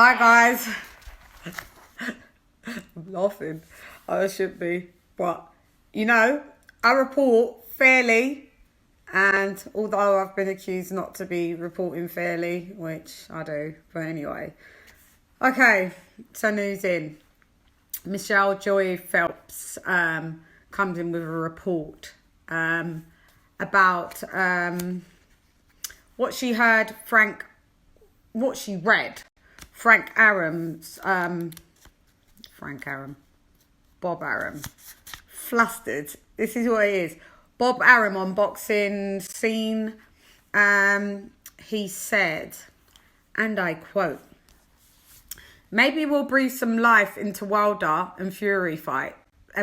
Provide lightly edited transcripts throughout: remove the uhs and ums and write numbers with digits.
Hi guys. I'm laughing. I should be. But, you know, I report fairly. And although I've been accused not to be reporting fairly, which I do. But anyway. Okay, so news in. Michelle Joy Phelps comes in with a report about what she heard what she read Bob Arum, flustered. This is what it is. Bob Arum on Boxing Scene, he said, and I quote, "Maybe we'll breathe some life into Wilder and Fury fight.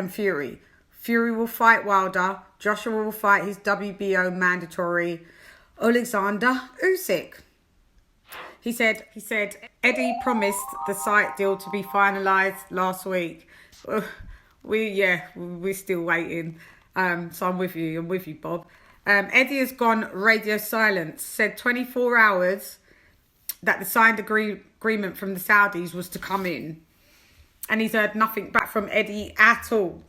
Fury will fight Wilder. Joshua will fight his WBO mandatory Alexander Usyk." He said, Eddie promised the site deal to be finalised last week. We're still waiting. So I'm with you, Bob. Eddie has gone radio silent, said 24 hours that the signed agreement from the Saudis was to come in. And he's heard nothing back from Eddie at all.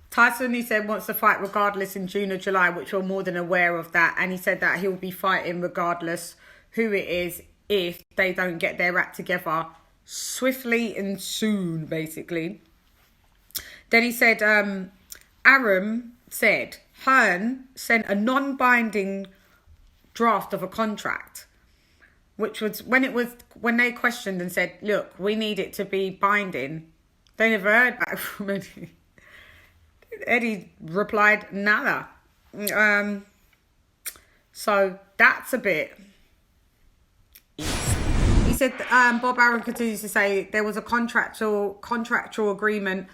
Tyson, he said, wants to fight regardless in June or July, which we're more than aware of that. And he said that he'll be fighting regardless who it is if they don't get their act together swiftly and soon, basically. Then he said, Arum said, Hearn sent a non-binding draft of a contract, which was when they questioned and said, look, we need it to be binding. They never heard back from Eddie. Eddie replied, nada. So that's a bit. He said, Bob Arum continues to say there was a contractual agreement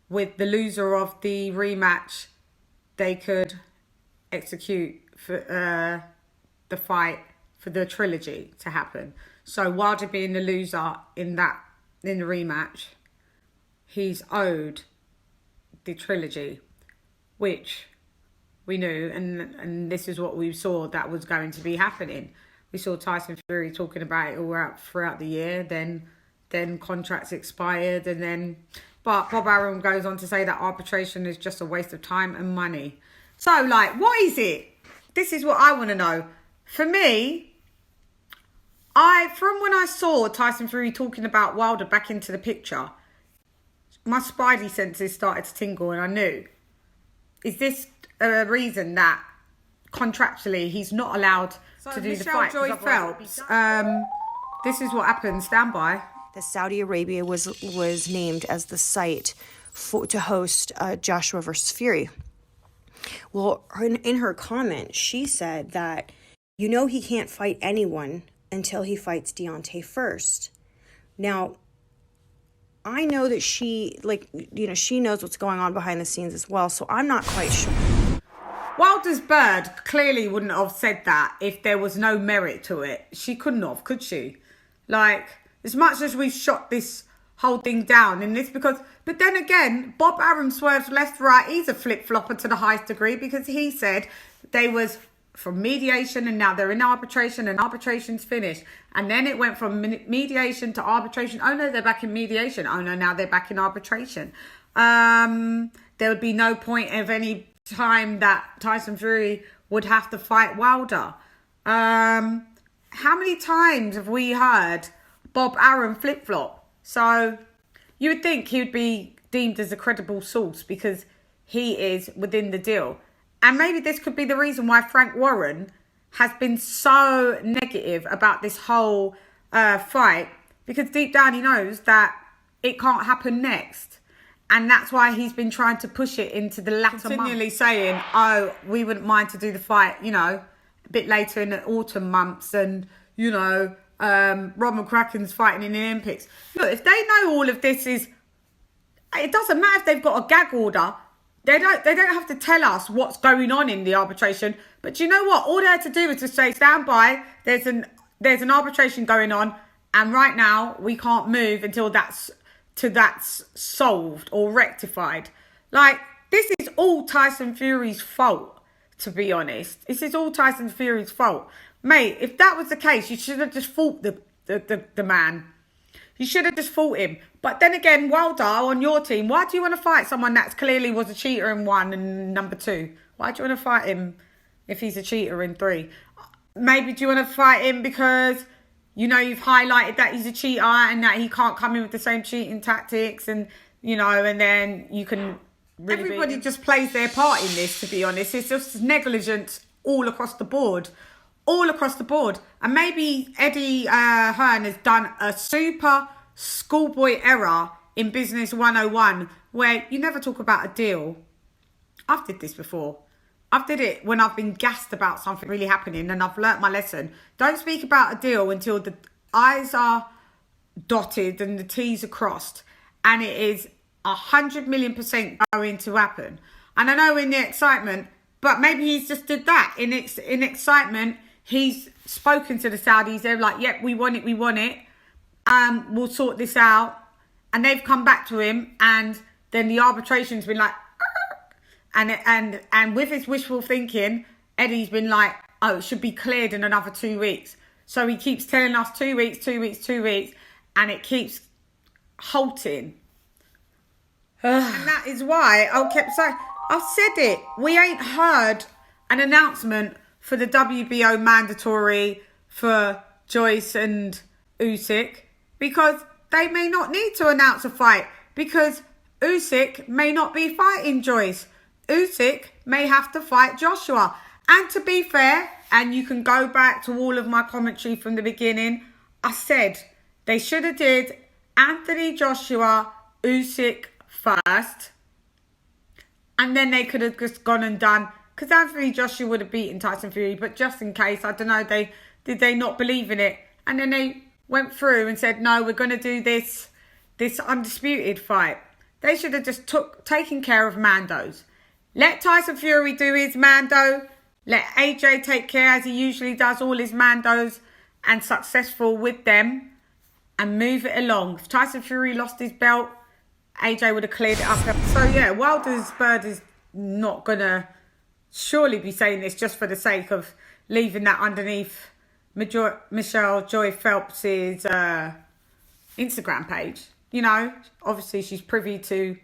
with the loser of the rematch. They could execute for the fight for the trilogy to happen. So Wilder being the loser in the rematch, he's owed the trilogy, which we knew, and this is what we saw that was going to be happening. We saw Tyson Fury talking about it all throughout the year. Then contracts expired, but Bob Arum goes on to say that arbitration is just a waste of time and money. So, what is it? This is what I want to know. For me, from when I saw Tyson Fury talking about Wilder back into the picture, my spidey senses started to tingle, and I knew, is this a reason that contractually he's not allowed to do the fight? Joy Phelps, this is what happened. Stand by. The Saudi Arabia was named as the site to host Joshua versus Fury. Well, in her comment, she said that, he can't fight anyone until he fights Deontay first. Now, I know that she knows what's going on behind the scenes as well, so I'm not quite sure. Wilder's bird clearly wouldn't have said that if there was no merit to it. She couldn't have, could she? As much as we've shot this whole thing down in this but then again, Bob Arum swerves left, right. He's a flip-flopper to the highest degree, because he said they was from mediation and now they're in arbitration and arbitration's finished. And then it went from mediation to arbitration. Oh no, they're back in mediation. Oh no, now they're back in arbitration. There would be no point of any time that Tyson Fury would have to fight Wilder. How many times have we heard Bob Arum flip-flop? So you would think he would be deemed as a credible source because he is within the deal. And maybe this could be the reason why Frank Warren has been so negative about this whole fight, because deep down he knows that it can't happen next. And that's why he's been trying to push it into the latter continually months. Saying, we wouldn't mind to do the fight, a bit later in the autumn months. And, Rob McCracken's fighting in the Olympics. Look, if they know all of this it doesn't matter if they've got a gag order. They don't have to tell us what's going on in the arbitration. But you know what? All they had to do is to say, stand by, there's an arbitration going on, and right now we can't move until that's solved or rectified. This is all Tyson Fury's fault, to be honest. This is all Tyson Fury's fault. Mate, if that was the case, you should have just fought the the man. You should have just fought him. But then again, Wilder, on your team, why do you want to fight someone that clearly was a cheater in 1 and number 2? Why do you want to fight him if he's a cheater in 3? Maybe do you want to fight him because, you know, you've highlighted that he's a cheater and that he can't come in with the same cheating tactics and, you know, and then you can really everybody just plays their part in this, to be honest. It's just negligence all across the board. All across the board. And maybe Eddie Hearn has done a super schoolboy error in Business 101 where you never talk about a deal. I've did this before. I've did it when I've been gassed about something really happening and I've learnt my lesson. Don't speak about a deal until the I's are dotted and the T's are crossed. And it is 100,000,000% going to happen. And I know in the excitement, but maybe he's just did that. In excitement, he's spoken to the Saudis. They're like, yep, we want it, we want it. We'll sort this out. And they've come back to him. And then the arbitration's been like, and with his wishful thinking, Eddie's been like, oh, it should be cleared in another 2 weeks. So he keeps telling us 2 weeks, 2 weeks, 2 weeks. And it keeps halting. And that is why I kept saying, I've said it. We ain't heard an announcement for the WBO mandatory for Joyce and Usyk because they may not need to announce a fight because Usyk may not be fighting Joyce. Usyk may have to fight Joshua. And to be fair, and you can go back to all of my commentary from the beginning, I said they should have did Anthony Joshua, Usyk first. And then they could have just gone and done, because Anthony Joshua would have beaten Tyson Fury, but just in case, I don't know, did they not believe in it? And then they went through and said, no, we're going to do this undisputed fight. They should have just taken care of Mandos. Let Tyson Fury do his Mando. Let AJ take care, as he usually does, all his Mandos and successful with them. And move it along. If Tyson Fury lost his belt, AJ would have cleared it up. So yeah, Wilder's bird is not going to surely be saying this just for the sake of leaving that underneath Michelle Joy Phelps's Instagram page. You know, obviously she's privy to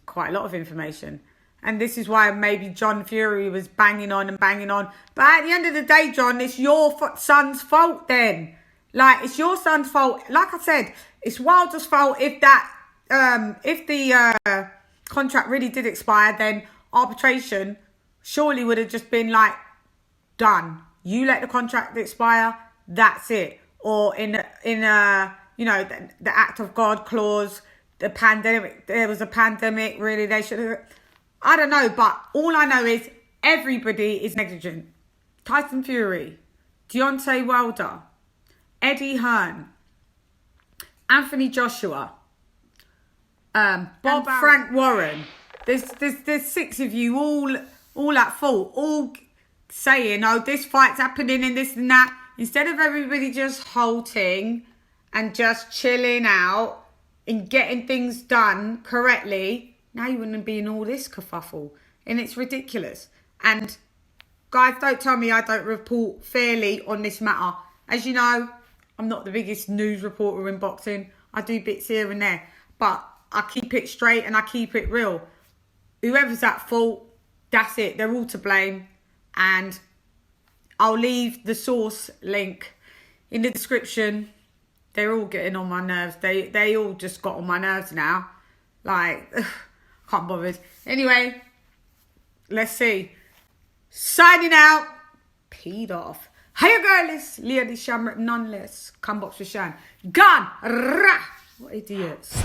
quite a lot of information. And this is why maybe John Fury was banging on. But at the end of the day, John, it's your son's fault then. Like, it's your son's fault. Like I said, it's Wilder's fault if the contract really did expire, then arbitration surely would have just been like, done. You let the contract expire, that's it. Or in you know, the act of God clause, the pandemic, there was a pandemic, really, they should have... I don't know, but all I know is everybody is negligent. Tyson Fury, Deontay Wilder, Eddie Hearn, Anthony Joshua, Bob Frank Warren. There's 6 of you all at fault, all saying, oh, this fight's happening and this and that. Instead of everybody just halting and just chilling out and getting things done correctly, now you wouldn't be in all this kerfuffle. And it's ridiculous. And guys, don't tell me I don't report fairly on this matter. As you know, I'm not the biggest news reporter in boxing. I do bits here and there. But I keep it straight and I keep it real. Whoever's at fault, that's it. They're all to blame. And I'll leave the source link in the description. They're all getting on my nerves. They all just got on my nerves now. Like... can't bother. Anyway, let's see. Signing out. Peed off. Hey girls, Lady Shamrock, none less. Come box with Chann. Gone. Rah. What idiots.